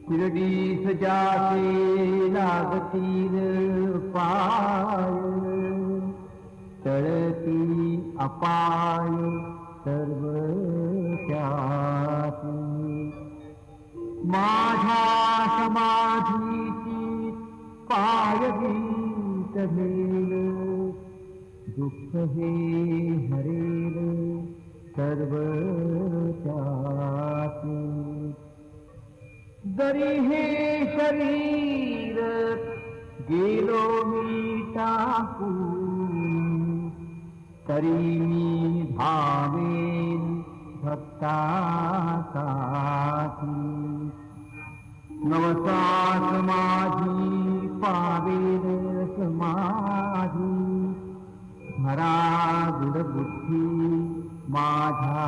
शिर्डीस जासे लागतील पाय, टळती अपाय सर्व त्याती. माझ्या समाधीची पायगीत घेल, दुःख हे हरेल सर्व त्याती. जरी हे शरीर गेलो मी टाकून, तरी मी धावेन भक्तासाठी. नवसात माझी पावेल समाधी, भरा गुडबुद्धी माझ्या